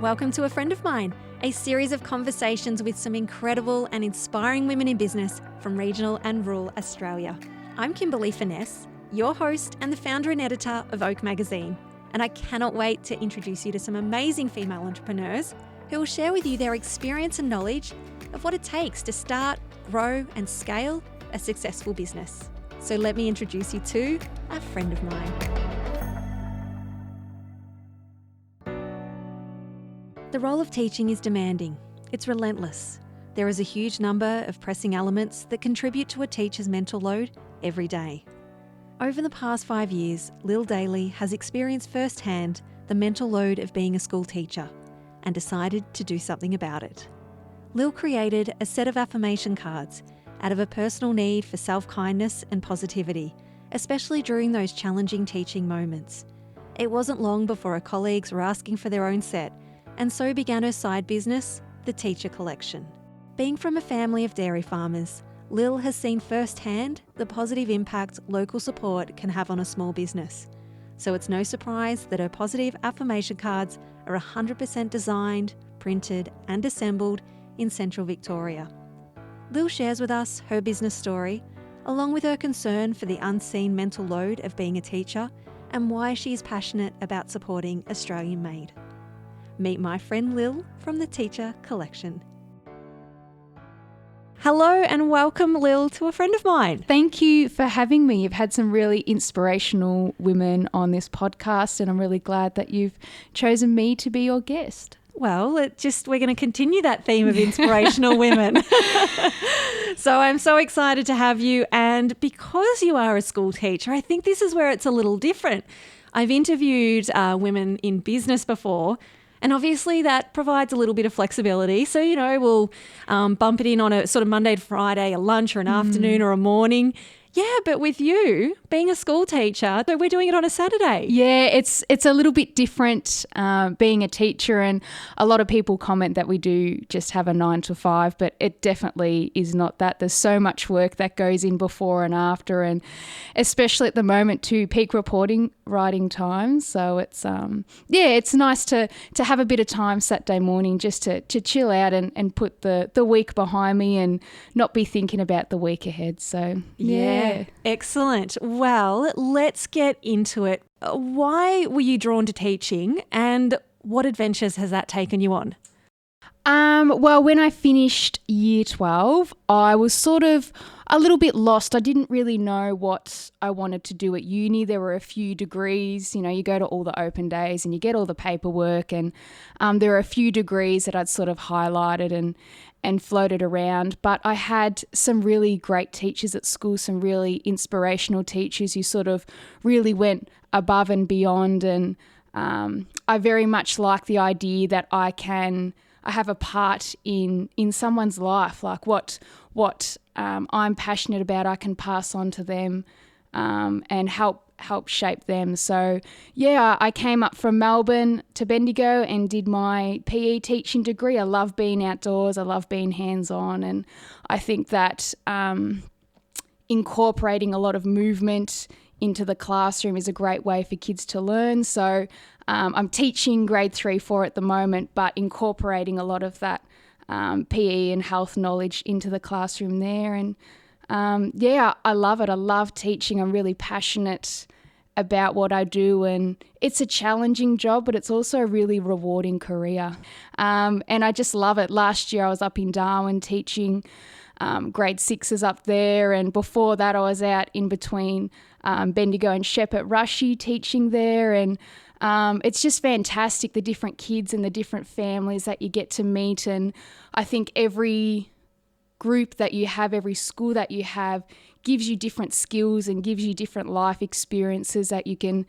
Welcome to A Friend of Mine, a series of conversations with some incredible and inspiring women in business from regional and rural Australia. I'm Kimberly Finesse, your host and the founder and editor of Oak Magazine, and I cannot wait to introduce you to some amazing female entrepreneurs who will share with you their experience and knowledge of what it takes to start, grow and scale a successful business. So let me introduce you to a friend of mine. The role of teaching is demanding. It's relentless. There is a huge number of pressing elements that contribute to a teacher's mental load every day. Over the past 5 years, Lill Daley has experienced firsthand the mental load of being a school teacher and decided to do something about it. Lill created a set of affirmation cards out of a personal need for self-kindness and positivity, especially during those challenging teaching moments. It wasn't long before her colleagues were asking for their own set, and so began her side business, the Teacher Collection. Being from a family of dairy farmers, Lill has seen firsthand the positive impact local support can have on a small business. So it's no surprise that her positive affirmation cards are 100% designed, printed and assembled in central Victoria. Lill shares with us her business story, along with her concern for the unseen mental load of being a teacher and why she is passionate about supporting Australian-made. Meet my friend Lill from the Teacher Collection. Hello and welcome, Lill, to A Friend of Mine. Thank you for having me. You've had some really inspirational women on this podcast, and I'm really glad that you've chosen me to be your guest. Well, we're going to continue that theme of inspirational women. So I'm so excited to have you. And because you are a school teacher, I think this is where it's a little different. I've interviewed women in business before, and obviously that provides a little bit of flexibility. So, we'll bump it in on a sort of Monday to Friday, a lunch or an afternoon or a morning. Yeah, but with you being a school teacher, we're doing it on a Saturday. Yeah, it's a little bit different being a teacher, and a lot of people comment that we do just have a 9 to 5, but it definitely is not that. There's so much work that goes in before and after, and especially at the moment to peak writing times. So it's it's nice to have a bit of time Saturday morning just to chill out and put the week behind me and not be thinking about the week ahead. So yeah. Excellent. Well, let's get into it. Why were you drawn to teaching, and what adventures has that taken you on? Well, when I finished year 12, I was sort of a little bit lost. I didn't really know what I wanted to do at uni. There were a few degrees, you go to all the open days and you get all the paperwork, and there are a few degrees that I'd sort of highlighted and floated around. But I had some really great teachers at school, some really inspirational teachers who sort of really went above and beyond. And I very much like the idea that I have a part in someone's life, like what I'm passionate about, I can pass on to them and help shape them. So yeah, I came up from Melbourne to Bendigo and did my PE teaching degree. I love being outdoors, I love being hands-on, and I think that incorporating a lot of movement into the classroom is a great way for kids to learn. So I'm teaching grade 3-4 at the moment, but incorporating a lot of that PE and health knowledge into the classroom there. And I love it. I love teaching. I'm really passionate about what I do, and it's a challenging job, but it's also a really rewarding career. And I just love it. Last year I was up in Darwin teaching grade 6s up there, and before that I was out in between Bendigo and Shep at Rushy teaching there, and it's just fantastic, the different kids and the different families that you get to meet. And I think every group that you have, every school that you have, gives you different skills and gives you different life experiences that you can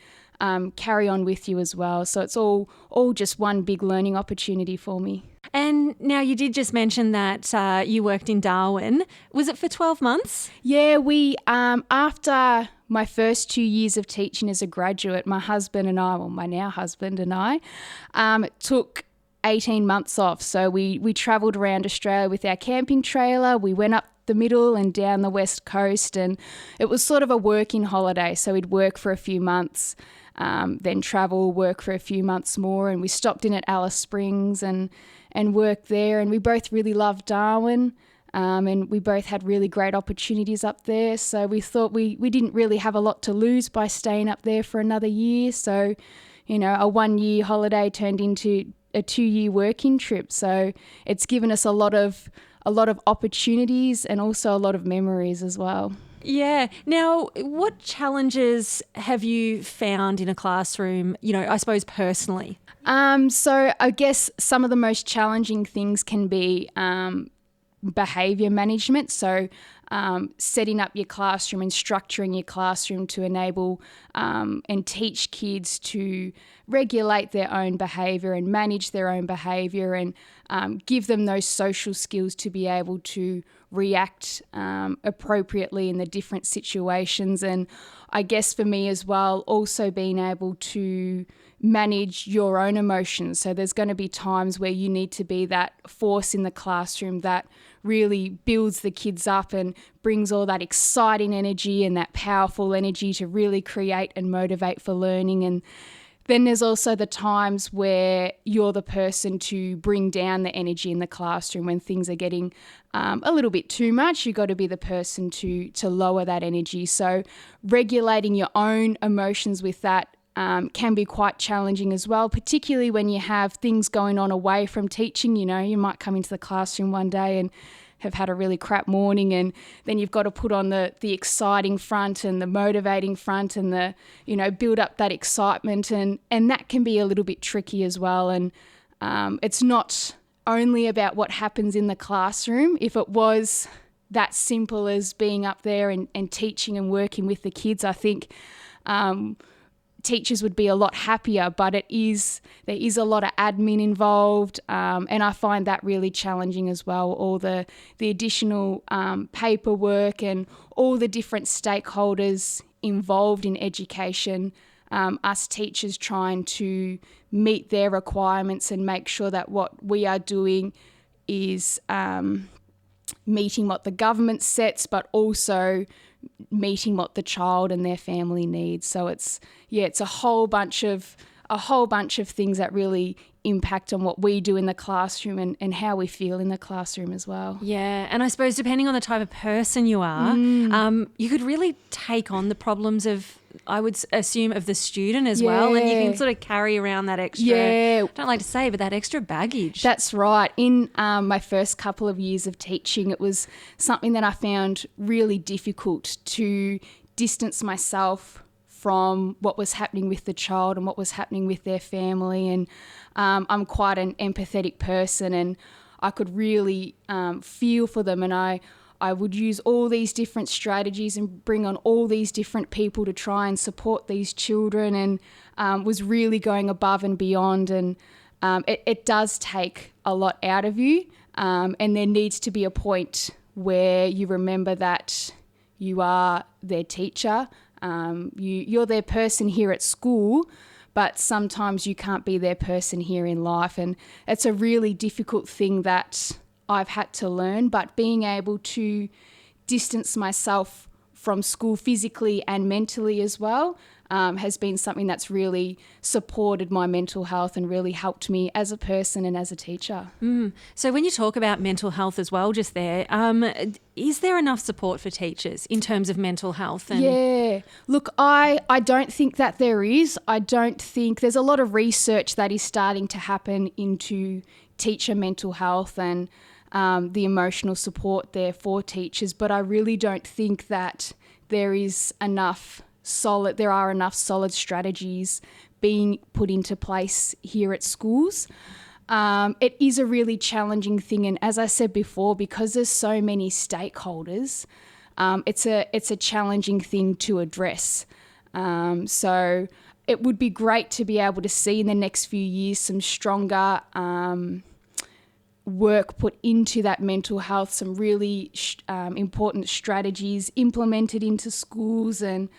carry on with you as well. So it's all just one big learning opportunity for me. And now you did just mention that you worked in Darwin. Was it for 12 months? Yeah, we after my first 2 years of teaching as a graduate, my now husband and I took 18 months off. So we travelled around Australia with our camping trailer. We went up the middle and down the west coast, and it was sort of a working holiday. So we'd work for a few months, then travel, work for a few months more, and we stopped in at Alice Springs and worked there. And we both really loved Darwin, and we both had really great opportunities up there. So we thought we didn't really have a lot to lose by staying up there for another year. So, you know, a 1-year holiday turned into a 2-year working trip. So it's given us a lot of opportunities and also a lot of memories as well. Yeah. Now, what challenges have you found in a classroom, you know, I suppose personally? So I guess some of the most challenging things can be behaviour management. So setting up your classroom and structuring your classroom to enable and teach kids to regulate their own behaviour and manage their own behaviour, and give them those social skills to be able to react appropriately in the different situations. And I guess for me as well, also being able to manage your own emotions. So there's going to be times where you need to be that force in the classroom that really builds the kids up and brings all that exciting energy and that powerful energy to really create and motivate for learning. And then there's also the times where you're the person to bring down the energy in the classroom when things are getting a little bit too much. You've got to be the person to lower that energy. So regulating your own emotions with that can be quite challenging as well, particularly when you have things going on away from teaching. You know, you might come into the classroom one day and have had a really crap morning, and then you've got to put on the exciting front and the motivating front and the, you know, build up that excitement, and that can be a little bit tricky as well. And it's not only about what happens in the classroom. If it was that simple as being up there and teaching and working with the kids, I think teachers would be a lot happier, but there is a lot of admin involved, and I find that really challenging as well. All the additional paperwork and all the different stakeholders involved in education, us teachers trying to meet their requirements and make sure that what we are doing is meeting what the government sets, but also meeting what the child and their family needs. So it's a whole bunch of things that really impact on what we do in the classroom and how we feel in the classroom as well. Yeah, and I suppose depending on the type of person you are, you could really take on the problems of, I would assume, of the student as well, and you can sort of carry around that extra, I don't like to say, but that extra baggage. That's right. In my first couple of years of teaching, it was something that I found really difficult to distance myself from what was happening with the child and what was happening with their family. And I'm quite an empathetic person, and I could really feel for them, and I would use all these different strategies and bring on all these different people to try and support these children, and was really going above and beyond. And it does take a lot out of you, and there needs to be a point where you remember that you are their teacher. You're their person here at school, but sometimes you can't be their person here in life. And it's a really difficult thing that I've had to learn, but being able to distance myself from school physically and mentally as well has been something that's really supported my mental health and really helped me as a person and as a teacher. So when you talk about mental health as well just there, is there enough support for teachers in terms of mental health? Yeah. Look, I don't think that there is. I don't think there's a lot of research that is starting to happen into teacher mental health and the emotional support there for teachers, but I really don't think that there are enough solid strategies being put into place here at schools. It is a really challenging thing, and as I said before, because there's so many stakeholders, it's a challenging thing to address. So it would be great to be able to see in the next few years some stronger work put into that mental health, some really important strategies implemented into schools, and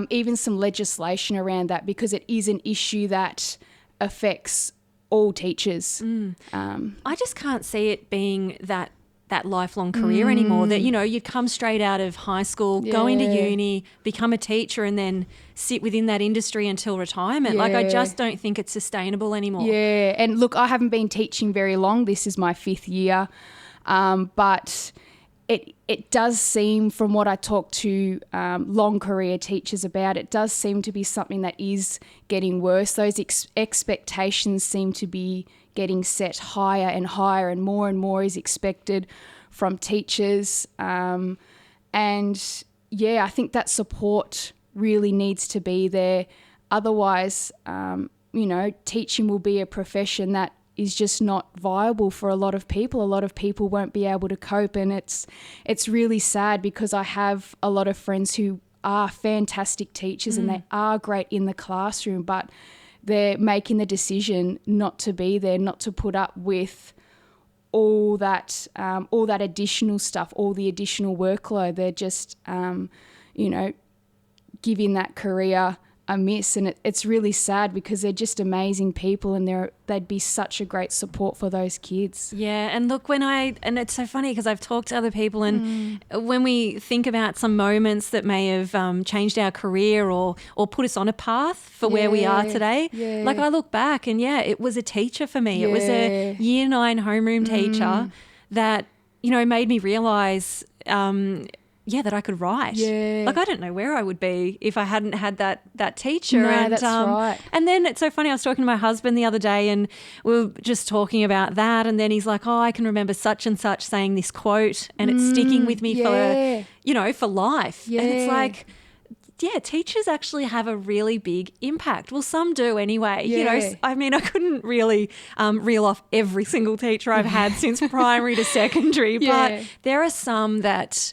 even some legislation around that, because it is an issue that affects all teachers. I just can't see it being that that lifelong career anymore, that, you know, you'd come straight out of high school, go into uni, become a teacher and then sit within that industry until retirement. Like, I just don't think it's sustainable anymore. Yeah, and look, I haven't been teaching very long. This is my 5th year, but it does seem, from what I talk to long career teachers about, it does seem to be something that is getting worse. Those expectations seem to be getting set higher and higher, and more is expected from teachers. And yeah, I think that support really needs to be there. Otherwise, you know, teaching will be a profession that is just not viable for a lot of people. A lot of people won't be able to cope, and it's really sad, because I have a lot of friends who are fantastic teachers and they are great in the classroom, but they're making the decision not to be there, not to put up with all that additional stuff, all the additional workload. They're just, you know, giving that career a miss, and it's really sad, because they're just amazing people, and they'd be such a great support for those kids. Yeah, and look, and it's so funny, because I've talked to other people, and when we think about some moments that may have changed our career or put us on a path for where we are today, like, I look back and it was a teacher for me. It was a year 9 homeroom teacher that, you know, made me realise that I could write. Yeah. Like, I don't know where I would be if I hadn't had that teacher. No, and, that's right. And then it's so funny, I was talking to my husband the other day, and we were just talking about that, and then he's like, oh, I can remember such and such saying this quote, and it's sticking with me for, you know, for life. Yeah. And it's like, yeah, teachers actually have a really big impact. Well, some do anyway. Yeah. You know, I mean, I couldn't really reel off every single teacher I've had since primary to secondary, but there are some that,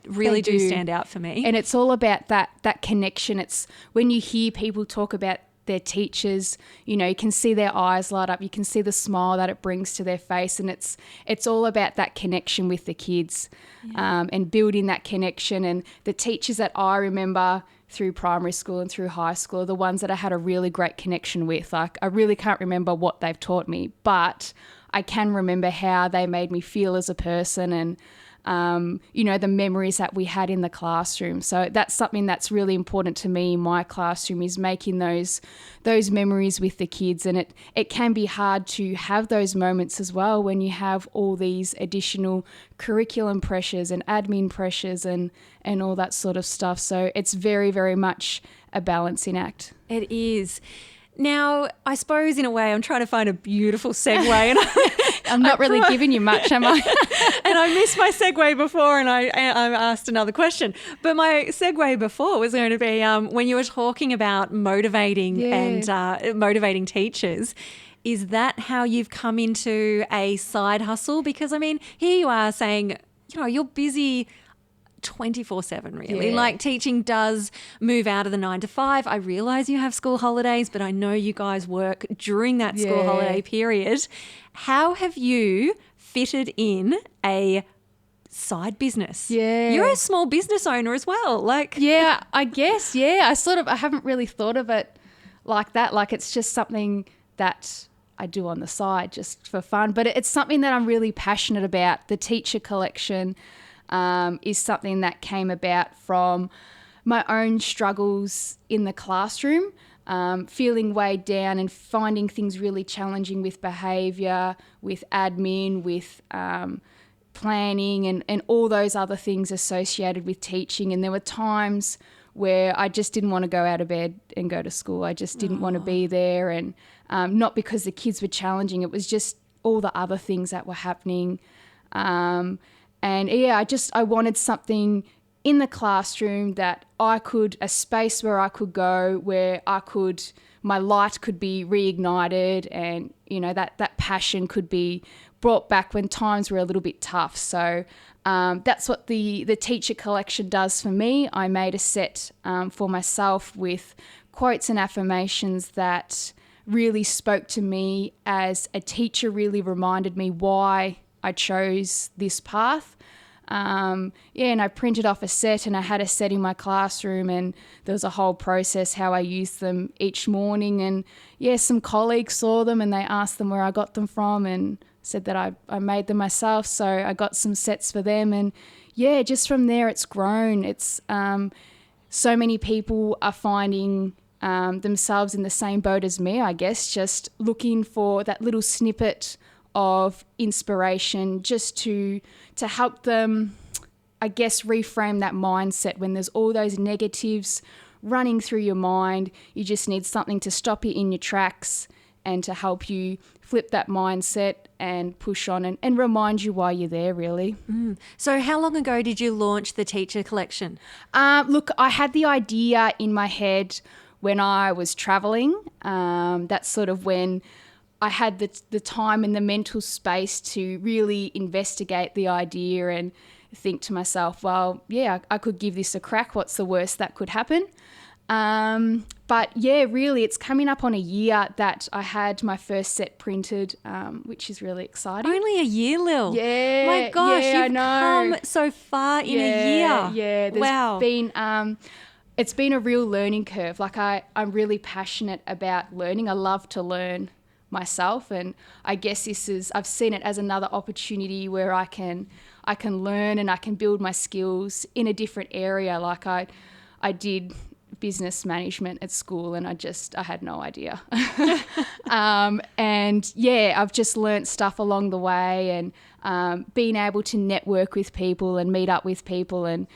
really do stand out for me. And it's all about that connection. It's when you hear people talk about their teachers, you know, you can see their eyes light up, you can see the smile that it brings to their face, and it's all about that connection with the kids, and building that connection. And the teachers that I remember through primary school and through high school are the ones that I had a really great connection with. Like, I really can't remember what they've taught me, but I can remember how they made me feel as a person, and you know, the memories that we had in the classroom. So that's something that's really important to me in my classroom, is making those memories with the kids. And it can be hard to have those moments as well when you have all these additional curriculum pressures and admin pressures and all that sort of stuff. So it's very, very much a balancing act. It is. Now, I suppose in a way I'm trying to find a beautiful segue, and I'm not really giving you much, am I? And I missed my segue before, and I asked another question. But my segue before was going to be when you were talking about motivating and motivating teachers. Is that how you've come into a side hustle? Because, I mean, here you are saying, you know, you're busy 24/7 really. Like, teaching does move out of the 9 to 5. I realise you have school holidays, but I know you guys work during that school holiday period. How have you fitted in a side business? You're a small business owner as well. Like, I guess. I haven't really thought of it like that. Like, it's just something that I do on the side just for fun, but it's something that I'm really passionate about. The teacher collection is something that came about from my own struggles in the classroom, feeling weighed down and finding things really challenging with behaviour, with admin, with planning and all those other things associated with teaching. And there were times where I just didn't want to go out of bed and go to school. I just didn't want to be there, and not because the kids were challenging, it was just all the other things that were happening. I wanted something in the classroom that a space where I could go, where my light could be reignited, and, you know, that passion could be brought back when times were a little bit tough. So that's what the teacher collection does for me. I made a set for myself with quotes and affirmations that really spoke to me as a teacher, really reminded me why I chose this path. And I printed off a set, and I had a set in my classroom, and there was a whole process how I used them each morning. And some colleagues saw them and they asked them where I got them from, and said that I made them myself. So I got some sets for them, and yeah, just from there it's grown. It's so many people are finding themselves in the same boat as me, I guess, just looking for that little snippet of inspiration just to help them, I guess, reframe that mindset when there's all those negatives running through your mind. You just need something to stop you in your tracks and to help you flip that mindset and push on and remind you why you're there, really. So how long ago did you launch the teacher collection? Look, I had the idea in my head when I was traveling. That's sort of when I had the time and the mental space to really investigate the idea and think to myself, well, yeah, I could give this a crack. What's the worst that could happen? But yeah, really, it's coming up on a year that I had my first set printed, which is really exciting. Only a year, Lill. Yeah. My gosh, yeah, you've come so far in a year. Yeah, wow. It's been a real learning curve. Like I'm really passionate about learning. I love to learn myself, and I guess I've seen it as another opportunity where I can learn and I can build my skills in a different area. Like I did business management at school and I had no idea. And yeah, I've just learnt stuff along the way, and being able to network with people and meet up with people and,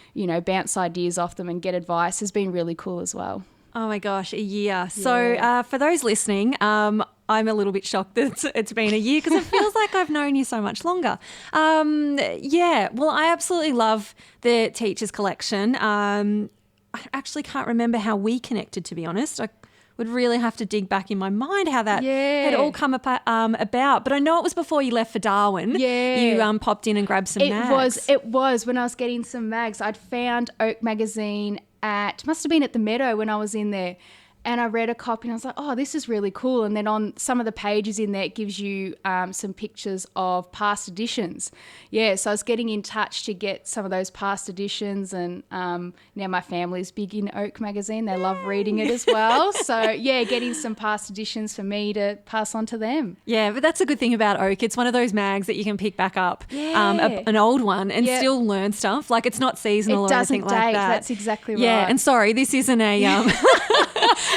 bounce ideas off them and get advice has been really cool as well. Oh my gosh, a year. So for those listening, I'm a little bit shocked that it's been a year because it feels like I've known you so much longer. Well, I absolutely love the Teachers Collection. I actually can't remember how we connected, to be honest. I would really have to dig back in my mind how that had all come about. But I know it was before you left for Darwin. Yeah. You popped in and grabbed some mags. It was when I was getting some mags. I'd found Oak magazine must have been at the Meadow when I was in there. And I read a copy and I was like, oh, this is really cool. And then on some of the pages in there, it gives you some pictures of past editions. Yeah, so I was getting in touch to get some of those past editions. And now my family's big in Oak magazine. They love reading it as well. So, yeah, getting some past editions for me to pass on to them. Yeah, but that's a good thing about Oak. It's one of those mags that you can pick back up, an old one, and still learn stuff. Like it's not seasonal or anything like that. That's exactly right. Yeah, and sorry, this isn't a...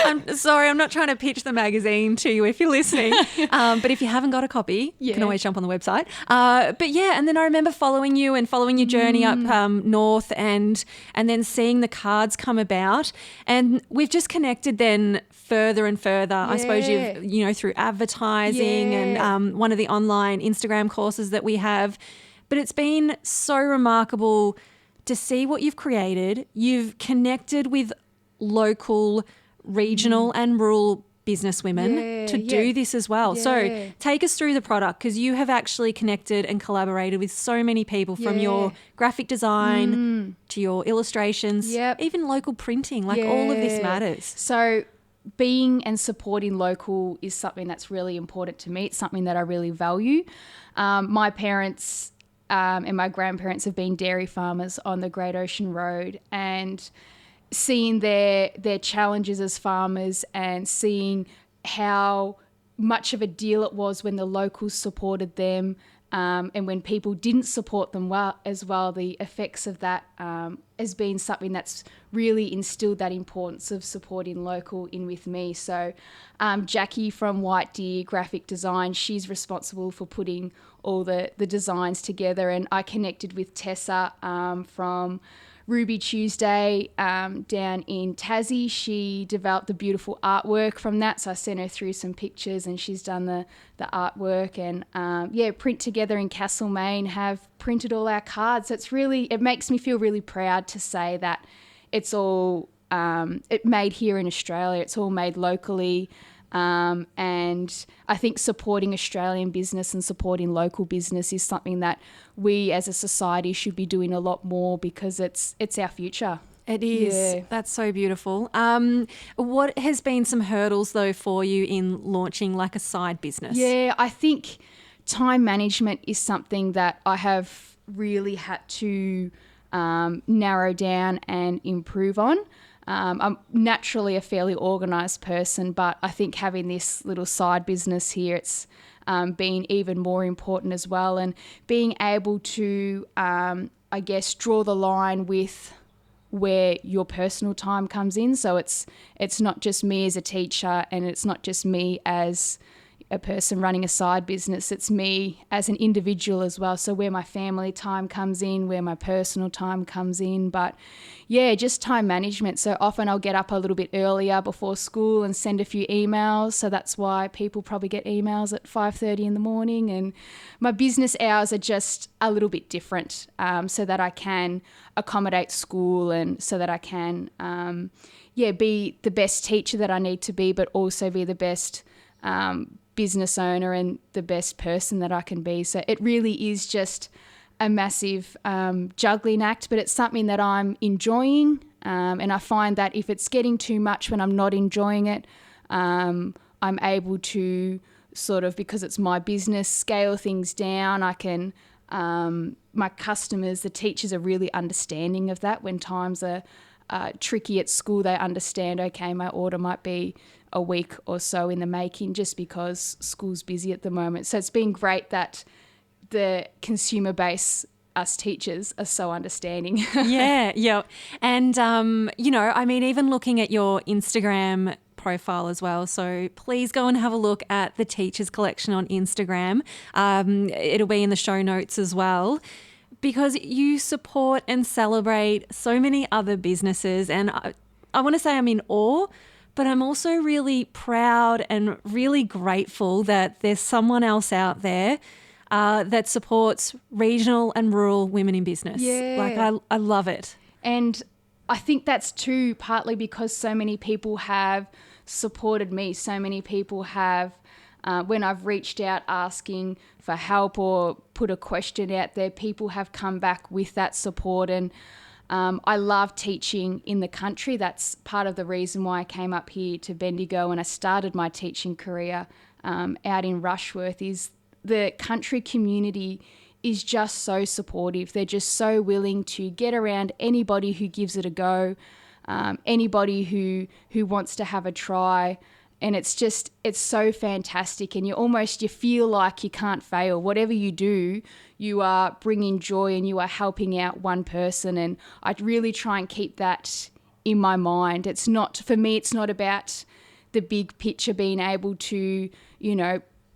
I'm sorry, I'm not trying to pitch the magazine to you if you're listening. But if you haven't got a copy, you can always jump on the website. But yeah, and then I remember following you and following your journey up north and then seeing the cards come about. And we've just connected then further and further. I suppose you've, through advertising and one of the online Instagram courses that we have. But it's been so remarkable to see what you've created. You've connected with local, regional and rural business women to do this as well. So take us through the product, because you have actually connected and collaborated with so many people from your graphic design to your illustrations, even local printing, like all of this matters. So being and supporting local is something that's really important to me. It's something that I really value. My parents and my grandparents have been dairy farmers on the Great Ocean Road, and seeing their challenges as farmers and seeing how much of a deal it was when the locals supported them, and when people didn't support them as well, the effects of that has been something that's really instilled that importance of supporting local in with me. So Jackie from White Deer Graphic Design, she's responsible for putting all the designs together, and I connected with Tessa from Ruby Tuesday down in Tassie. She developed the beautiful artwork from that, so I sent her through some pictures and she's done the artwork. And Print Together in Castlemaine have printed all our cards. So it makes me feel really proud to say that it's all made here in Australia. It's all made locally. And I think supporting Australian business and supporting local business is something that we as a society should be doing a lot more, because it's our future. It is. Yeah. That's so beautiful. What has been some hurdles though for you in launching like a side business? Yeah, I think time management is something that I have really had to narrow down and improve on. I'm naturally a fairly organised person, but I think having this little side business here, it's been even more important as well, and being able to, I guess, draw the line with where your personal time comes in. So it's not just me as a teacher, and it's not just me as a person running a side business, it's me as an individual as well. So where my family time comes in, where my personal time comes in, but yeah, just time management. So often I'll get up a little bit earlier before school and send a few emails. So that's why people probably get emails at 5:30 in the morning, and my business hours are just a little bit different, so that I can accommodate school, and so that I can be the best teacher that I need to be, but also be the best business owner and the best person that I can be. So it really is just a massive juggling act, but it's something that I'm enjoying, and I find that if it's getting too much when I'm not enjoying it, I'm able to sort of, because it's my business, scale things down. I can, my customers, the teachers are really understanding of that. When times are tricky at school, they understand, okay, my order might be a week or so in the making just because school's busy at the moment. So it's been great that the consumer base, us teachers, are so understanding. Yeah. And, I mean, even looking at your Instagram profile as well. So please go and have a look at the Teachers Collection on Instagram. It'll be in the show notes as well, because you support and celebrate so many other businesses. And I want to say I'm in awe, but I'm also really proud and really grateful that there's someone else out there that supports regional and rural women in business. Yeah. Like I love it. And I think that's too partly because so many people have supported me. So many people have, when I've reached out asking for help or put a question out there, people have come back with that support. And I love teaching in the country. That's part of the reason why I came up here to Bendigo and I started my teaching career out in Rushworth. Is the country community is just so supportive. They're just so willing to get around anybody who gives it a go, anybody who wants to have a try. And it's so fantastic. And you feel like you can't fail. Whatever you do, you are bringing joy and you are helping out one person. And I really try and keep that in my mind. For me, it's not about the big picture, being able to,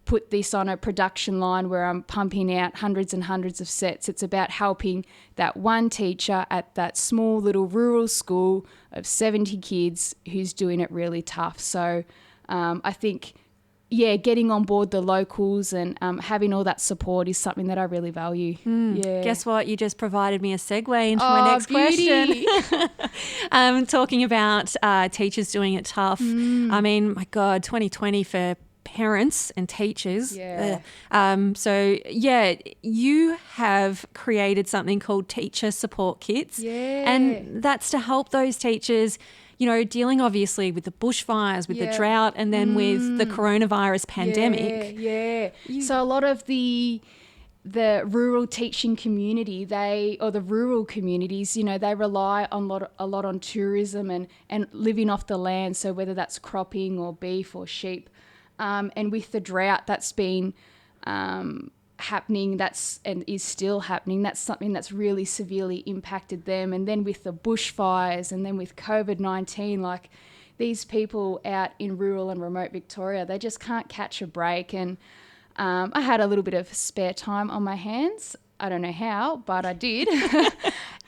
put this on a production line where I'm pumping out hundreds and hundreds of sets. It's about helping that one teacher at that small little rural school of 70 kids who's doing it really tough. So I think, getting on board the locals and having all that support is something that I really value. Yeah. Guess what? You just provided me a segue into my next question. Talking about teachers doing it tough. I mean, my God, 2020 for parents and teachers. Yeah. You have created something called teacher support kits. Yeah. And that's to help those teachers, dealing obviously with the bushfires, with the drought, and then with the coronavirus pandemic. Yeah. So a lot of the rural teaching community, the rural communities, they rely a lot on tourism and living off the land. So whether that's cropping or beef or sheep. And with the drought that's been happening, and is still happening, that's something that's really severely impacted them. And then with the bushfires, and then with COVID-19, like these people out in rural and remote Victoria, they just can't catch a break. And I had a little bit of spare time on my hands. I don't know how, but I did.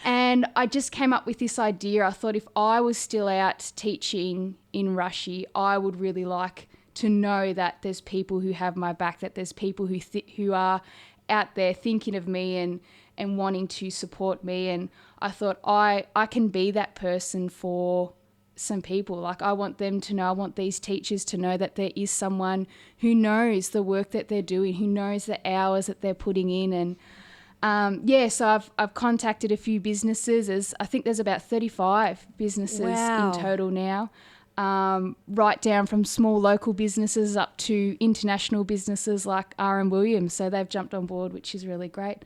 And I just came up with this idea. I thought if I was still out teaching in Rushy, I would really like to know that there's people who have my back, that there's people who are out there thinking of me and wanting to support me. And I thought I can be that person for some people. Like I want them to know, I want these teachers to know that there is someone who knows the work that they're doing, who knows the hours that they're putting in. And so I've contacted a few businesses. I think there's about 35 businesses in total now. Right down from small local businesses up to international businesses like R.M. Williams. So they've jumped on board, which is really great.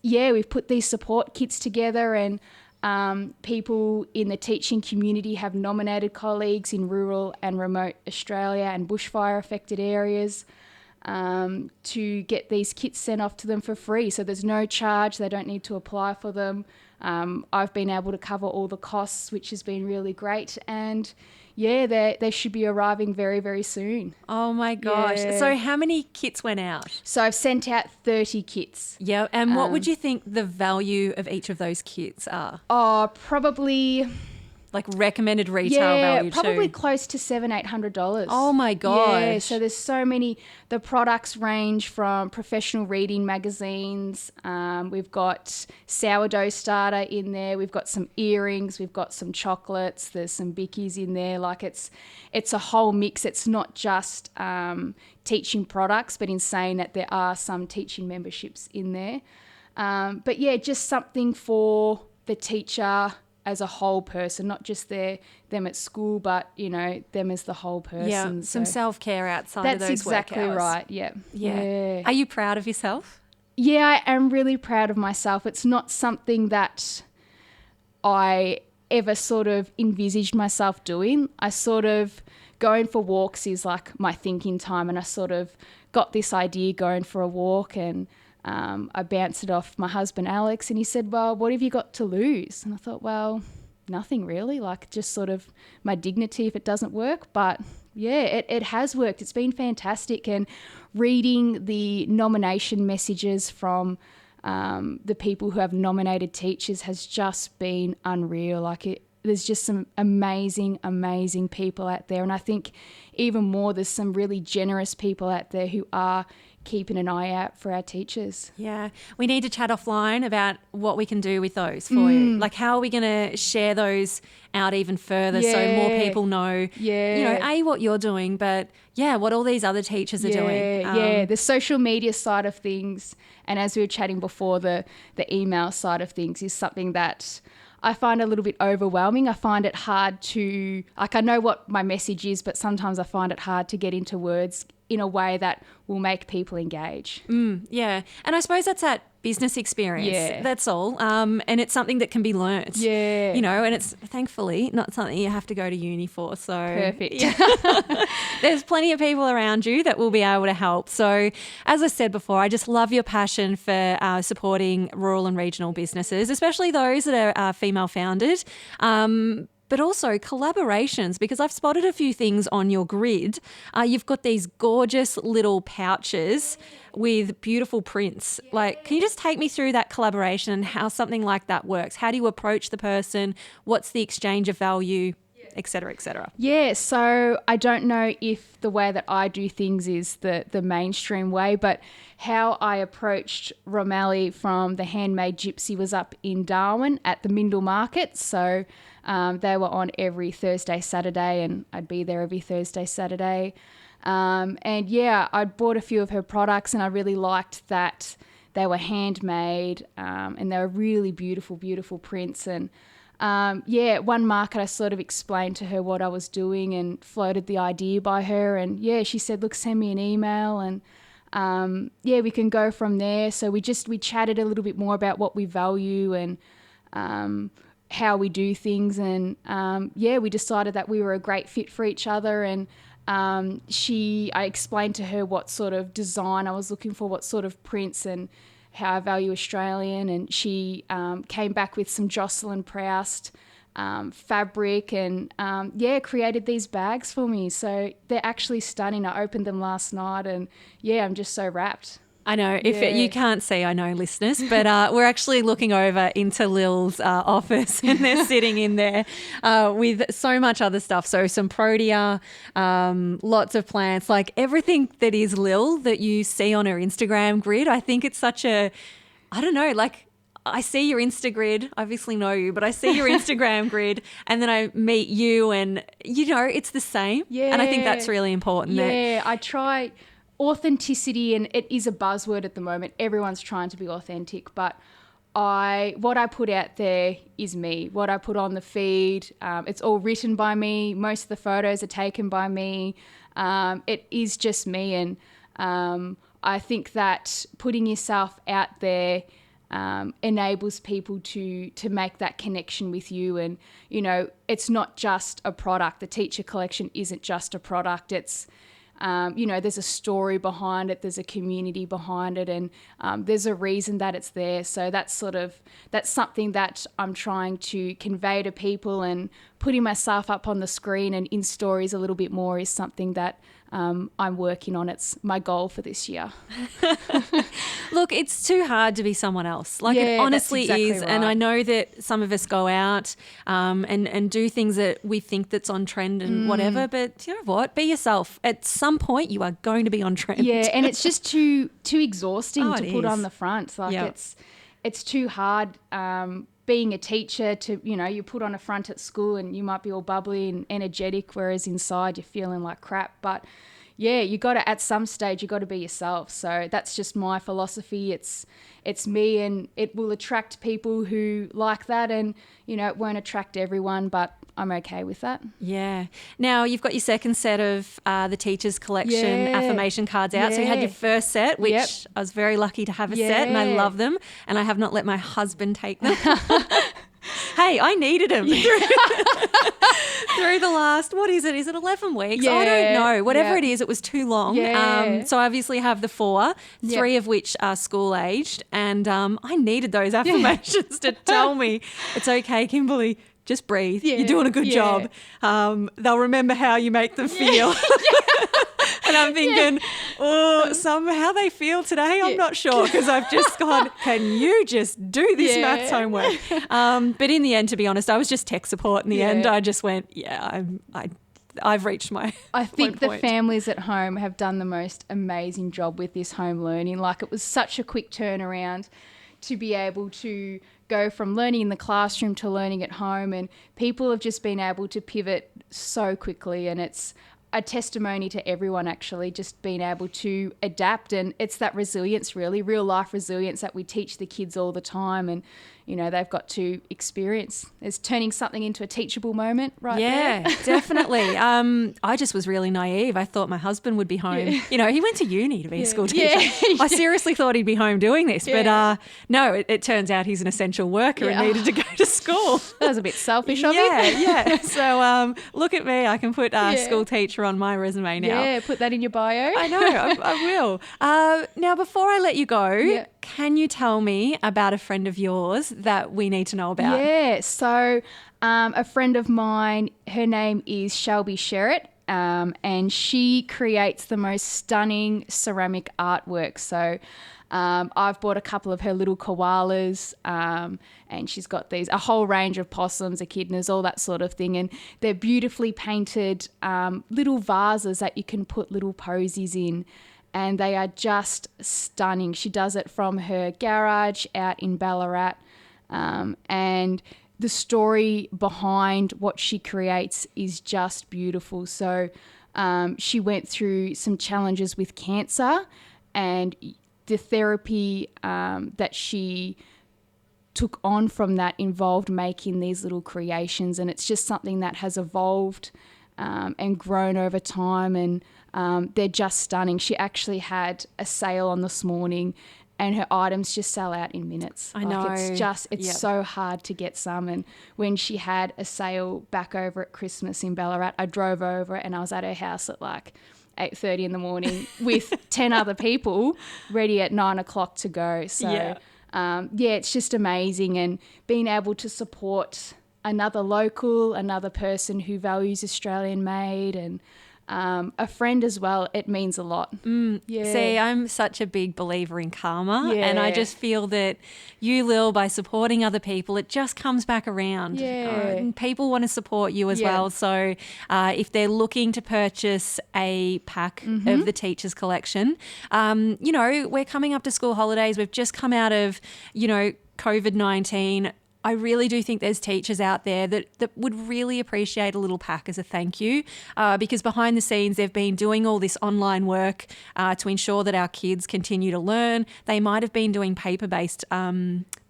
We've put these support kits together, and People in the teaching community have nominated colleagues in rural and remote Australia and bushfire affected areas to get these kits sent off to them for free. So there's no charge. They don't need to apply for them. I've been able to cover all the costs, which has been really great. And yeah, they should be arriving very, very soon. Oh my gosh. Yeah. So how many kits went out? So I've sent out 30 kits. Yeah. And what would you think the value of each of those kits are? Oh, probably... Like recommended retail value too? Yeah, probably close to $700-800. Oh my gosh. Yeah, so there's so many. The products range from professional reading magazines. We've got sourdough starter in there. We've got some earrings. We've got some chocolates. There's some bickies in there. Like it's a whole mix. It's not just teaching products, but in saying that there are some teaching memberships in there. But yeah, just something for the teacher as a whole person, not just them at school, but, you know, them as the whole person. Yeah, some self-care outside of those exactly work hours. right, yeah. Are you proud of yourself? Yeah, I am really proud of myself. It's not something that I ever sort of envisaged myself doing. I sort of, going for walks is like my thinking time, and I sort of got this idea going for a walk, and I bounced it off my husband, Alex, and he said, well, what have you got to lose? And I thought, well, nothing really, like just sort of my dignity if it doesn't work. But yeah, it has worked. It's been fantastic. And reading the nomination messages from the people who have nominated teachers has just been unreal. There's just some amazing, amazing people out there. And I think even more, there's some really generous people out there who are keeping an eye out for our teachers. Yeah. We need to chat offline about what we can do with those for you. Like, how are we going to share those out even further so more people know, you know, what you're doing, but what all these other teachers are doing. The social media side of things, and as we were chatting before, the email side of things is something that I find a little bit overwhelming. I find it hard to, I know what my message is, but sometimes I find it hard to get into words in a way that will make people engage. Yeah. And I suppose that's that business experience. Yeah. That's all. And it's something that can be learnt. Yeah. You know, and it's thankfully not something you have to go to uni for. So perfect. There's plenty of people around you that will be able to help. So as I said before, I just love your passion for supporting rural and regional businesses, especially those that are female founded. But also collaborations, because I've spotted a few things on your grid. You've got these gorgeous little pouches with beautiful prints. Like, can you just take me through that collaboration and how something like that works? How do you approach the person? What's the exchange of value, et cetera, et cetera? Yeah, so I don't know if the way that I do things is the mainstream way, but how I approached Romali from the Handmade Gypsy was up in Darwin at the Mindle Market. So they were on every Thursday, Saturday, and I'd be there every Thursday, Saturday. And yeah, I bought a few of her products, and I really liked that they were handmade, and they were really beautiful, beautiful prints. And at one market I sort of explained to her what I was doing and floated the idea by her. And yeah, she said, look, send me an email, and we can go from there. So we chatted a little bit more about what we value and how we do things. And we decided that we were a great fit for each other. And I explained to her what sort of design I was looking for, what sort of prints, and how I value Australian. And she came back with some Jocelyn Proust fabric and created these bags for me. So they're actually stunning. I opened them last night, and I'm just so wrapped. I know, you can't see, I know, listeners, but we're actually looking over into Lill's office, and they're sitting in there with so much other stuff. So some protea, lots of plants, like everything that is Lill that you see on her Instagram grid. I think it's such I don't know, like I see your Insta grid, I obviously know you, but I see your Instagram grid, and then I meet you, and, you know, it's the same. Yeah. And I think that's really important. Yeah, I try authenticity, and it is a buzzword at the moment. Everyone's trying to be authentic, but what I put out there is me. What I put on the feed, it's all written by me. Most of the photos are taken by me. It is just me, and I think that putting yourself out there enables people to make that connection with you. And, you know, it's not just a product. The teacher collection isn't just a product. It's, you know, there's a story behind it, there's a community behind it, and there's a reason that it's there. So that's something that I'm trying to convey to people, and putting myself up on the screen and in stories a little bit more is something that I'm working on. It's my goal for this year. Look, it's too hard to be someone else. Like, it honestly exactly is. right. And I know that some of us go out and do things that we think that's on trend and whatever. But you know what? Be yourself. At some point, you are going to be on trend. Yeah, and it's just too exhausting to put on the front. Like, it's too hard. Being a teacher, to, you know, you put on a front at school and you might be all bubbly and energetic, whereas inside you're feeling like crap. But yeah, you got to, at some stage, you got to be yourself. So that's just my philosophy. It's me, and it will attract people who like that, and, you know, it won't attract everyone, but I'm okay with that. Yeah. Now, you've got your second set of the Teachers Collection affirmation cards out. So you had your first set, which I was very lucky to have a set, and I love them. And I have not let my husband take them. Hey, I needed them through the last, what is it? Is it 11 weeks? Yeah. I don't know. Whatever it is, it was too long. Yeah. So I obviously have the 4, 3 of which are school-aged. And I needed those affirmations to tell me, it's okay, Kimberly, just breathe. You're doing a good job. They'll remember how you make them feel. And I'm thinking, somehow they feel today. I'm not sure, because I've just gone, can you just do this maths homework? But in the end, to be honest, I was just tech support in the end. I just went, I've reached my I think the point. families at home have done the most amazing job with this home learning. Like, it was such a quick turnaround to be able to go from learning in the classroom to learning at home, and people have just been able to pivot so quickly, and it's a testimony to everyone, actually, just being able to adapt. And it's that resilience, really, real life resilience that we teach the kids all the time, and, you know, they've got to experience. It's turning something into a teachable moment right there. Yeah, definitely. I just was really naive. I thought my husband would be home. Yeah. You know, he went to uni to be a school teacher. Yeah. I seriously thought he'd be home doing this. Yeah. But no, it turns out he's an essential worker and needed to go to school. That was a bit selfish of him. Yeah. So look at me. I can put school teacher on my resume now. Yeah, put that in your bio. I know, I will. Now, before I let you go, can you tell me about a friend of yours that we need to know about? Yeah, so a friend of mine, her name is Shelby Sherritt, and she creates the most stunning ceramic artwork. So I've bought a couple of her little koalas, and she's got a whole range of possums, echidnas, all that sort of thing. And they're beautifully painted little vases that you can put little posies in. And they are just stunning. She does it from her garage out in Ballarat. And the story behind what she creates is just beautiful. So she went through some challenges with cancer, and the therapy that she took on from that involved making these little creations. And it's just something that has evolved and grown over time, and they're just stunning. She actually had a sale on this morning, and her items just sell out in minutes. I know. It's so hard to get some. And when she had a sale back over at Christmas in Ballarat, I drove over and I was at her house at like 8:30 in the morning with 10 other people ready at 9 o'clock to go. So, it's just amazing. And being able to support another local, another person who values Australian made, and a friend as well, it means a lot. See, I'm such a big believer in karma, and I just feel that you, Lill, by supporting other people, it just comes back around. And people want to support you as well. So if they're looking to purchase a pack of the Teachers Collection, you know, we're coming up to school holidays. We've just come out of, you know, COVID-19. I really do think there's teachers out there that would really appreciate a little pack as a thank you, because behind the scenes they've been doing all this online work to ensure that our kids continue to learn. They might have been doing paper-based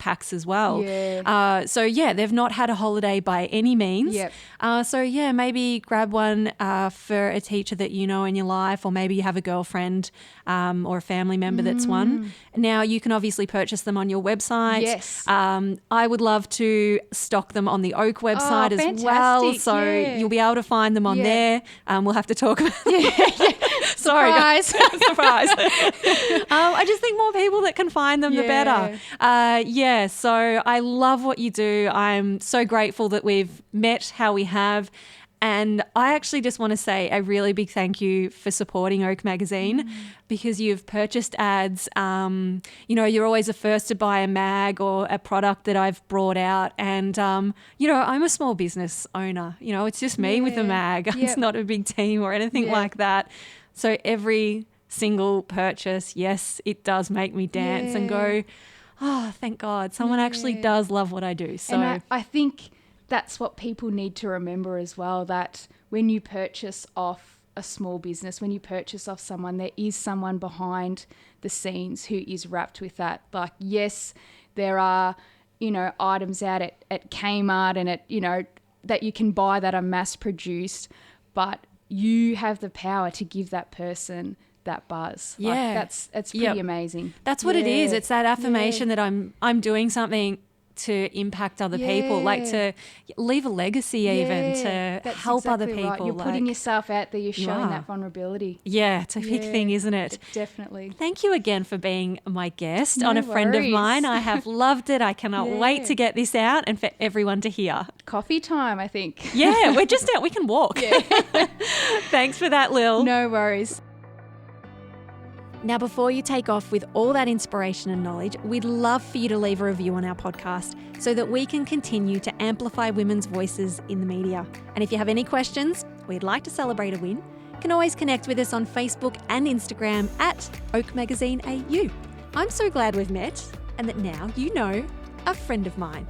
packs as well. Yeah. So yeah, they've not had a holiday by any means. Yep. So yeah, maybe grab one for a teacher that you know in your life, or maybe you have a girlfriend or a family member that's one. Now you can obviously purchase them on your website. Yes. I would love to stock them on the Oak website as fantastic. well. So Yeah. you'll be able to find them on Yeah. there. We'll have to talk about Sorry, guys. Surprise. I just think more people that can find them, the better. So I love what you do. I'm so grateful that we've met how we have. And I actually just want to say a really big thank you for supporting Oak Magazine, because you've purchased ads. You're always the first to buy a mag or a product that I've brought out. And, I'm a small business owner. It's just me with a mag. Yep. It's not a big team or anything like that. So every single purchase, yes, it does make me dance and go, oh, thank God, someone actually does love what I do. So And I think that's what people need to remember as well, that when you purchase off a small business, when you purchase off someone, there is someone behind the scenes who is wrapped with that. Like, yes, there are, items out at Kmart and that you can buy that are mass produced, but you have the power to give that person that buzz. Yeah. That's pretty amazing. That's what it is. It's that affirmation that I'm doing something to impact other people, like to leave a legacy, even to help other people. Right. You're putting yourself out there, you're showing that vulnerability. Yeah, it's a big thing, isn't it? Definitely. Thank you again for being my guest on A Friend of Mine. I have loved it. I cannot wait to get this out and for everyone to hear. Coffee time, I think. Yeah, we're just out. We can walk. Yeah. Thanks for that, Lill. No worries. Now, before you take off with all that inspiration and knowledge, we'd love for you to leave a review on our podcast so that we can continue to amplify women's voices in the media. And if you have any questions, we'd like to celebrate a win, you can always connect with us on Facebook and Instagram at Oak Magazine AU. I'm so glad we've met and that now you know A Friend of Mine.